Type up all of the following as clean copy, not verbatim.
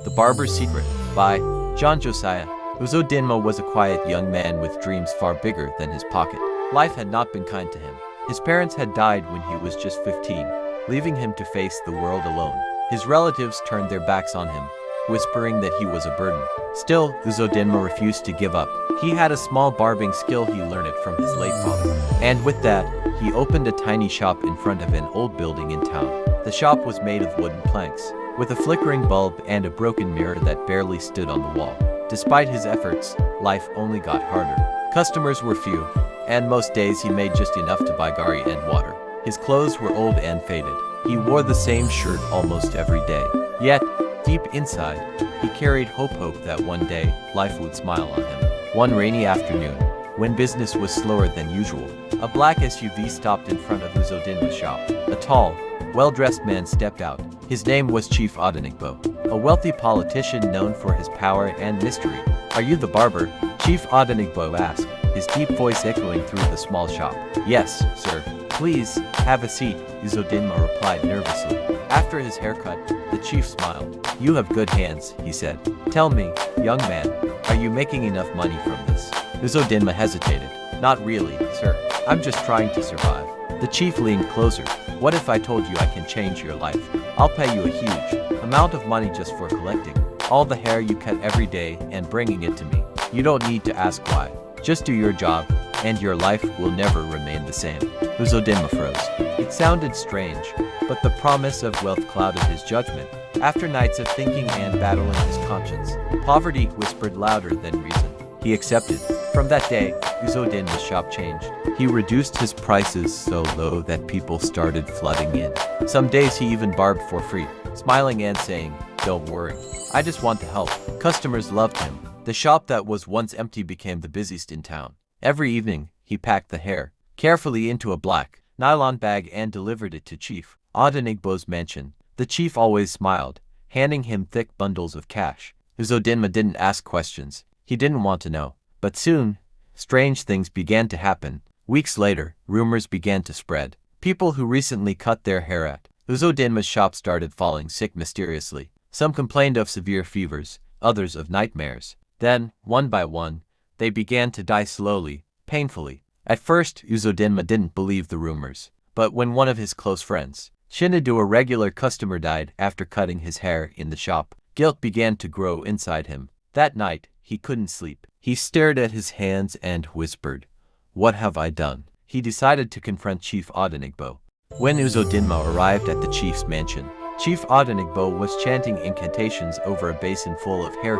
The Barber's Secret by John Josiah. Uzodinma was a quiet young man with dreams far bigger than his pocket. Life had not been kind to him. His parents had died when he was just 15, leaving him to face the world alone. His relatives turned their backs on him, whispering that he was a burden. Still, Uzodinma refused to give up. He had a small barbing skill. He learned it from his late father. And with that, he opened a tiny shop in front of an old building in town. The shop was made of wooden planks, with a flickering bulb and a broken mirror that barely stood on the wall. Despite his efforts, life only got harder. Customers were few, and most days he made just enough to buy gari and water. His clothes were old and faded. He wore the same shirt almost every day. Yet, deep inside, he carried hope that one day, life would smile on him. One rainy afternoon, when business was slower than usual, a black SUV stopped in front of Uzodinma's shop. A tall, well-dressed man stepped out. His name was Chief Odenigbo, a wealthy politician known for his power and mystery. "Are you the barber?" Chief Odenigbo asked, his deep voice echoing through the small shop. "Yes, sir. Please, have a seat," Uzodinma replied nervously. After his haircut, the chief smiled. "You have good hands," he said. "Tell me, young man, are you making enough money from this?" Uzodinma hesitated. "Not really, sir. I'm just trying to survive." The chief leaned closer. "What if I told you I can change your life? I'll pay you a huge amount of money just for collecting all the hair you cut every day and bringing it to me. You don't need to ask why. Just do your job, and your life will never remain the same." Uzodinma froze. It sounded strange, but the promise of wealth clouded his judgment. After nights of thinking and battling his conscience, poverty whispered louder than reason. He accepted. From that day, Uzodinma's shop changed. He reduced his prices so low that people started flooding in. Some days he even barbed for free, smiling and saying, "Don't worry, I just want to help." Customers loved him. The shop that was once empty became the busiest in town. Every evening, he packed the hair carefully into a black nylon bag and delivered it to Chief Odenigbo's mansion. The chief always smiled, handing him thick bundles of cash. Uzodinma didn't ask questions. He didn't want to know. But soon, strange things began to happen. Weeks later, rumors began to spread. People who recently cut their hair at Uzodinma's shop started falling sick mysteriously. Some complained of severe fevers, others of nightmares. Then, one by one, they began to die slowly, painfully. At first, Uzodinma didn't believe the rumors. But when one of his close friends, Shinidu, a regular customer, died after cutting his hair in the shop, guilt began to grow inside him. That night, he couldn't sleep. He stared at his hands and whispered, "What have I done?" He decided to confront Chief Odenigbo. When Uzodinma arrived at the chief's mansion, Chief Odenigbo was chanting incantations over a basin full of hair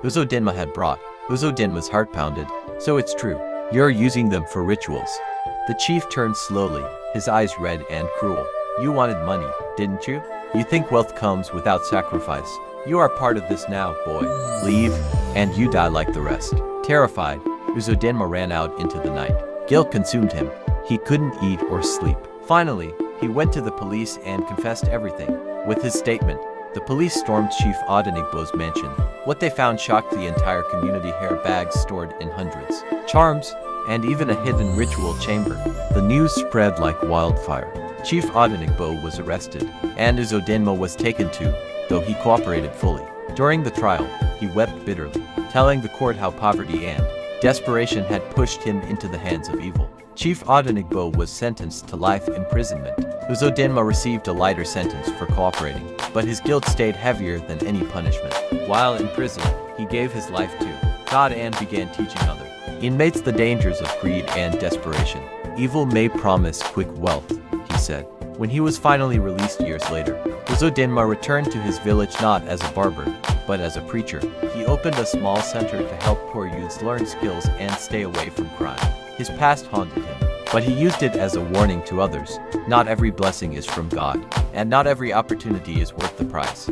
Uzodinma had brought. Uzodinma's heart pounded. "So it's true. You're using them for rituals." The chief turned slowly, his eyes red and cruel. "You wanted money, didn't you? You think wealth comes without sacrifice. You are part of this now, boy. Leave, and you die like the rest." Terrified, Uzodinma ran out into the night. Guilt consumed him. He couldn't eat or sleep. Finally, he went to the police and confessed everything. With his statement, the police stormed Chief Odenigbo's mansion. What they found shocked the entire community: hair bags stored in hundreds, charms, and even a hidden ritual chamber. The news spread like wildfire. Chief Odenigbo was arrested, and Uzodinma was taken too, though he cooperated fully. During the trial, he wept bitterly, telling the court how poverty and desperation had pushed him into the hands of evil. Chief Odenigbo was sentenced to life imprisonment. Uzodinma received a lighter sentence for cooperating, but his guilt stayed heavier than any punishment. While in prison, he gave his life to God and began teaching other inmates the dangers of greed and desperation. "Evil may promise quick wealth," he said. When he was finally released years later, Uzodinma returned to his village not as a barber, but as a preacher. He opened a small center to help poor youths learn skills and stay away from crime. His past haunted him, but he used it as a warning to others. Not every blessing is from God, and not every opportunity is worth the price.